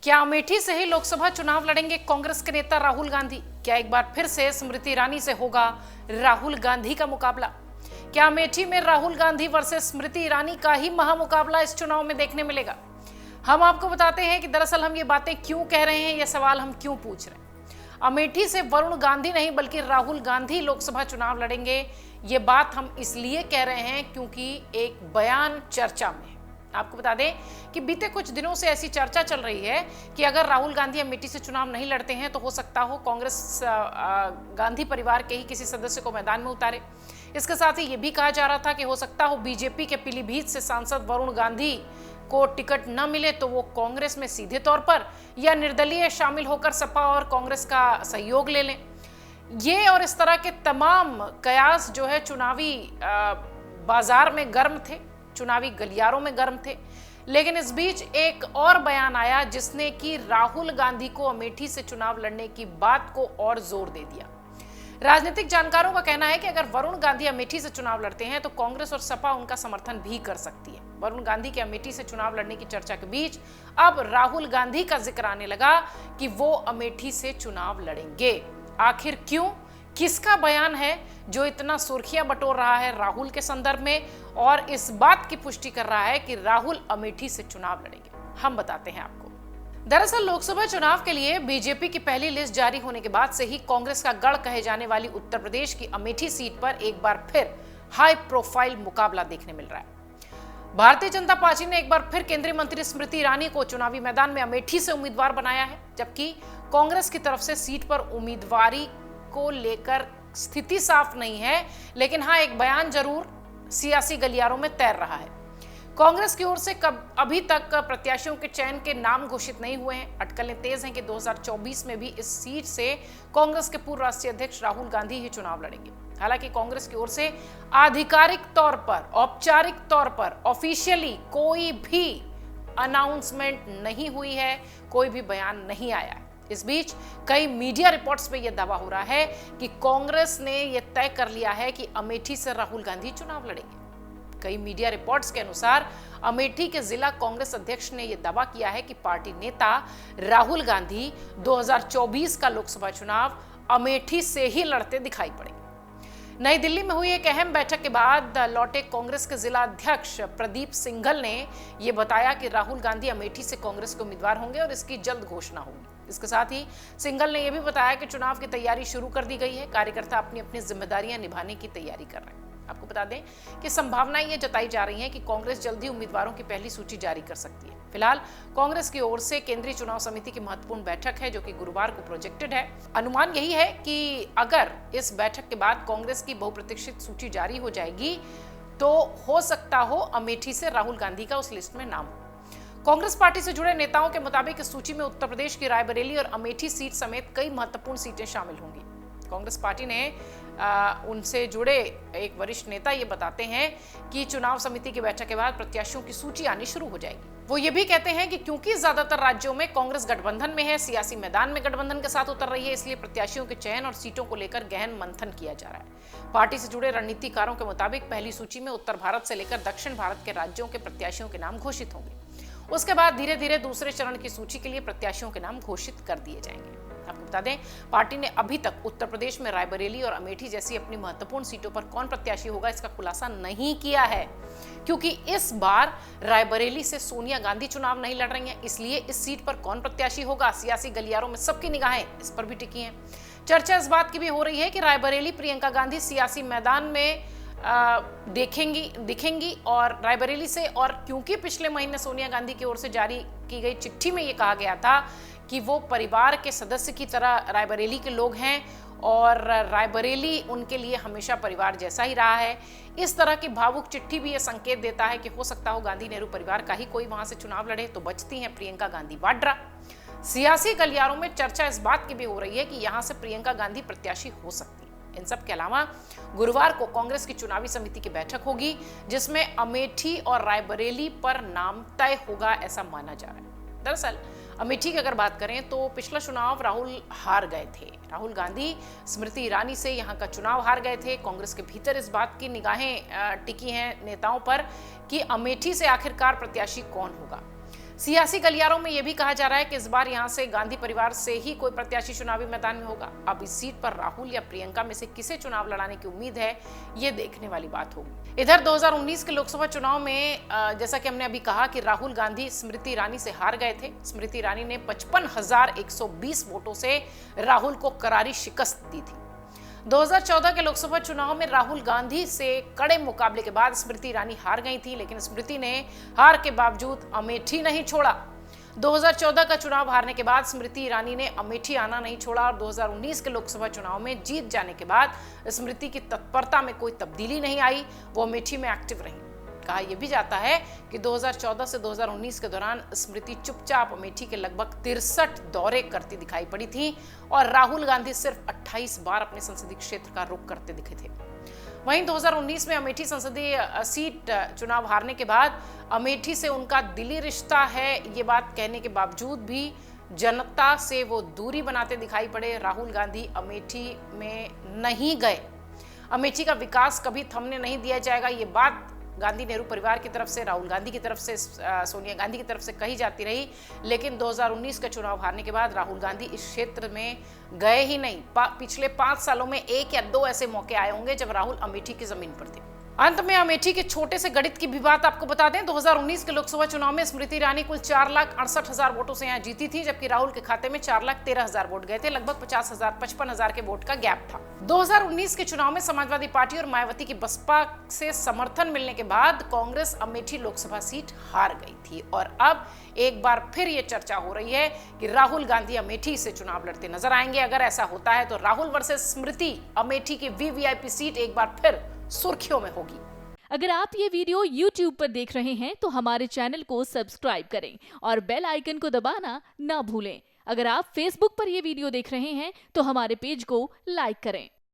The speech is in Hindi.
क्या अमेठी से ही लोकसभा चुनाव लड़ेंगे कांग्रेस के नेता राहुल गांधी? क्या एक बार फिर से स्मृति ईरानी से होगा राहुल गांधी का मुकाबला? क्या अमेठी में राहुल गांधी वर्सेस स्मृति ईरानी का ही महामुकाबला इस चुनाव में देखने मिलेगा? हम आपको बताते हैं कि दरअसल हम ये बातें क्यों कह रहे हैं, ये सवाल हम क्यों पूछ रहे हैं। अमेठी से वरुण गांधी नहीं बल्कि राहुल गांधी लोकसभा चुनाव लड़ेंगे, ये बात हम इसलिए कह रहे हैं क्योंकि एक बयान चर्चा में है। आपको बता दें कि बीते कुछ दिनों से ऐसी चर्चा चल रही है कि अगर राहुल गांधी अमेठी से चुनाव नहीं लड़ते हैं तो हो सकता हो कांग्रेस गांधी परिवार के ही किसी सदस्य को मैदान में उतारे। इसके साथ ही ये भी कहा जा रहा था कि हो सकता हो बीजेपी के पीलीभीत से सांसद वरुण गांधी को टिकट न मिले तो वो कांग्रेस में सीधे तौर पर या निर्दलीय शामिल होकर सपा और कांग्रेस का सहयोग ले लें। ये और इस तरह के तमाम कयास जो है चुनावी बाजार में गर्म थे, चुनावी गलियारों में गर्म थे। लेकिन इस बीच एक और बयान आया जिसने कि राहुल गांधी को अमेठी से चुनाव लड़ने की बात को और जोर दे दिया। राजनीतिक जानकारों का कहना है कि अगर वरुण गांधी अमेठी से चुनाव लड़ते हैं तो कांग्रेस और सपा उनका समर्थन भी कर सकती है। वरुण गांधी के अमेठी से चुनाव लड़ने की चर्चा के बीच अब राहुल गांधी का जिक्र आने लगा कि वो अमेठी से चुनाव लड़ेंगे। आखिर क्यों? किसका बयान है जो इतना सुर्खियां बटोर रहा है राहुल के संदर्भ में और इस बात की पुष्टि कर रहा है कि राहुल अमेठी से चुनाव लड़ेंगे? हम बताते हैं आपको। दरअसल लोकसभा चुनाव के लिए बीजेपी की पहली लिस्ट जारी होने के बाद से ही कांग्रेस का गढ़ कहे जाने वाली उत्तर प्रदेश की अमेठी सीट पर एक बार फिर हाई प्रोफाइल मुकाबला देखने मिल रहा है। भारतीय जनता पार्टी ने एक बार फिर केंद्रीय मंत्री स्मृति ईरानी को चुनावी मैदान में अमेठी से उम्मीदवार बनाया है, जबकि कांग्रेस की तरफ से सीट पर उम्मीदवारी को लेकर स्थिति साफ नहीं है। लेकिन हाँ, एक बयान जरूर सियासी गलियारों में तैर रहा है। कांग्रेस की ओर से अभी तक प्रत्याशियों के चयन के नाम घोषित नहीं हुए हैं। अटकलें तेज हैं कि 2024 में भी इस सीट से कांग्रेस के पूर्व राष्ट्रीय अध्यक्ष राहुल गांधी ही चुनाव लड़ेंगे। हालांकि कांग्रेस की ओर से आधिकारिक तौर पर, औपचारिक तौर पर, ऑफिशियली कोई भी अनाउंसमेंट नहीं हुई है, कोई भी बयान नहीं आया है। इस बीच कई मीडिया रिपोर्ट्स पे यह दावा हो रहा है कि कांग्रेस ने यह तय कर लिया है कि अमेठी से राहुल गांधी चुनाव लड़ेंगे। कई मीडिया रिपोर्ट्स के अनुसार अमेठी के जिला कांग्रेस अध्यक्ष ने यह दावा किया है कि पार्टी नेता राहुल गांधी 2024 का लोकसभा चुनाव अमेठी से ही लड़ते दिखाई पड़ेंगे। नई दिल्ली में हुई एक अहम बैठक के बाद लौटे कांग्रेस के जिला अध्यक्ष प्रदीप सिंघल ने यह बताया कि राहुल गांधी अमेठी से कांग्रेस के उम्मीदवार होंगे और इसकी जल्द घोषणा होगी। इसके साथ ही सिंघल ने यह भी बताया कि चुनाव की तैयारी शुरू कर दी गई है, कार्यकर्ता अपनी अपनी जिम्मेदारियां निभाने की तैयारी कर रहे हैं। आपको बता दें कि संभावनाएं ये जताई जा रही हैं कि कांग्रेस जल्दी उम्मीदवारों की पहली सूची जारी कर सकती है। फिलहाल कांग्रेस की ओर से केंद्रीय चुनाव समिति की महत्वपूर्ण बैठक है जो कि गुरुवार को प्रोजेक्टेड है। अनुमान यही है कि अगर इस बैठक के बाद कांग्रेस की बहुप्रतीक्षित सूची जारी हो जाएगी तो हो सकता हो अमेठी से राहुल गांधी का उस लिस्ट में नाम हो। कांग्रेस पार्टी से जुड़े नेताओं के मुताबिक इस सूची में उत्तर प्रदेश की रायबरेली और अमेठी सीट समेत कई महत्वपूर्ण सीटें शामिल होंगी। कांग्रेस पार्टी ने उनसे जुड़े एक वरिष्ठ नेता ये बताते हैं कि चुनाव समिति की बैठक के बाद प्रत्याशियों की सूची आनी शुरू हो जाएगी। वो ये भी कहते हैं कि क्योंकि ज्यादातर राज्यों में कांग्रेस गठबंधन में है, सियासी मैदान में गठबंधन के साथ उतर रही है, इसलिए प्रत्याशियों के चयन और सीटों को लेकर गहन मंथन किया जा रहा है। पार्टी से जुड़े रणनीतिकारों के मुताबिक पहली सूची में उत्तर भारत से लेकर दक्षिण भारत के राज्यों के प्रत्याशियों के नाम घोषित होंगे। उसके बाद धीरे धीरे दूसरे चरण की सूची के लिए प्रत्याशियों के नाम घोषित कर दिए जाएंगे। आपको बता दें, पार्टी ने अभी तक उत्तर प्रदेश में रायबरेली और अमेठी जैसी अपनी महत्वपूर्ण सीटों पर कौन प्रत्याशी होगा इसका खुलासा नहीं किया है, क्योंकि इस बार रायबरेली से सोनिया गांधी चुनाव नहीं लड़ रही हैं। इसलिए इस सीट पर कौन प्रत्याशी होगा, सियासी गलियारों में सबकी निगाहें इस पर भी टिकी हैं। चर्चा इस बात की भी हो रही है कि रायबरेली प्रियंका गांधी सियासी मैदान में दिखेंगी और रायबरेली से, और क्योंकि पिछले महीने सोनिया गांधी की ओर से जारी की गई चिट्ठी में यह कहा गया था कि वो परिवार के सदस्य की तरह रायबरेली के लोग हैं और रायबरेली उनके लिए हमेशा परिवार जैसा ही रहा है। इस तरह की भावुक चिट्ठी भी ये संकेत देता है कि हो सकता हो गांधी नेहरू परिवार का ही कोई वहां से चुनाव लड़े, तो बचती हैं प्रियंका गांधी वाड्रा। सियासी गलियारों में चर्चा इस बात की भी हो रही है कि यहां से प्रियंका गांधी प्रत्याशी हो सकती है। इन सब के अलावा गुरुवार को कांग्रेस की चुनावी समिति की बैठक होगी जिसमें अमेठी और रायबरेली पर नाम तय होगा, ऐसा माना जा रहा है। दरअसल अमेठी की अगर बात करें तो पिछला चुनाव राहुल हार गए थे। राहुल गांधी स्मृति ईरानी से यहां का चुनाव हार गए थे। कांग्रेस के भीतर इस बात की निगाहें टिकी हैं नेताओं पर कि अमेठी से आखिरकार प्रत्याशी कौन होगा। सियासी गलियारों में यह भी कहा जा रहा है कि इस बार यहां से गांधी परिवार से ही कोई प्रत्याशी चुनावी मैदान में होगा। अब इस सीट पर राहुल या प्रियंका में से किसे चुनाव लड़ाने की उम्मीद है, ये देखने वाली बात होगी। इधर 2019 के लोकसभा चुनाव में जैसा कि हमने अभी कहा कि राहुल गांधी स्मृति ईरानी से हार गए थे। स्मृति ईरानी ने 55,120 वोटों से राहुल को करारी शिकस्त दी थी। 2014 के लोकसभा चुनाव में राहुल गांधी से कड़े मुकाबले के बाद स्मृति ईरानी हार गई थी, लेकिन स्मृति ने हार के बावजूद अमेठी नहीं छोड़ा। 2014 का चुनाव हारने के बाद स्मृति ईरानी ने अमेठी आना नहीं छोड़ा और 2019 के लोकसभा चुनाव में जीत जाने के बाद स्मृति की तत्परता में कोई तब्दीली नहीं आई, वो अमेठी में एक्टिव रही। कहा यह भी जाता है कि 2014 से 2019 के दौरान स्मृति चुपचाप अमेठी के लगभग 63 दौरे करती दिखाई पड़ी थी और राहुल गांधी सिर्फ 28 बार अपने संसदीय क्षेत्र का रुख करते दिखे थे। वहीं 2019 में अमेठी संसदीय सीट चुनाव हारने के बाद अमेठी से उनका दिली रिश्ता है, ये बात कहने के बावजूद भी जनता से वो दूरी बनाते दिखाई पड़े। राहुल गांधी अमेठी में नहीं गए। अमेठी का विकास कभी थमने नहीं दिया जाएगा, ये बात गांधी नेहरू परिवार की तरफ से, राहुल गांधी की तरफ से, सोनिया गांधी की तरफ से कही जाती रही, लेकिन 2019 का चुनाव हारने के बाद राहुल गांधी इस क्षेत्र में गए ही नहीं। पिछले 5 सालों में 1 या 2 ऐसे मौके आए होंगे जब राहुल अमेठी की जमीन पर थे। अंत में अमेठी के छोटे से गणित की भी बात आपको बता दें। 2019 के लोकसभा चुनाव में स्मृति ईरानी कुल 4,68,000 वोटों से यहां जीती थी, जबकि राहुल के खाते में 4,13,000 वोट गए थे। लगभग 55,000 के वोट का गैप था। 2019 के चुनाव में समाजवादी पार्टी और मायावती की बसपा से समर्थन मिलने के बाद कांग्रेस अमेठी लोकसभा सीट हार गई थी और अब एक बार फिर ये चर्चा हो रही है कि राहुल गांधी अमेठी से चुनाव लड़ते नजर आएंगे। अगर ऐसा होता है तो राहुल वर्सेस स्मृति अमेठी की वीवीआईपी सीट एक बार फिर सुर्खियों में होगी। अगर आप ये वीडियो YouTube पर देख रहे हैं तो हमारे चैनल को सब्सक्राइब करें और बेल आइकन को दबाना ना भूलें। अगर आप Facebook पर ये वीडियो देख रहे हैं तो हमारे पेज को लाइक करें।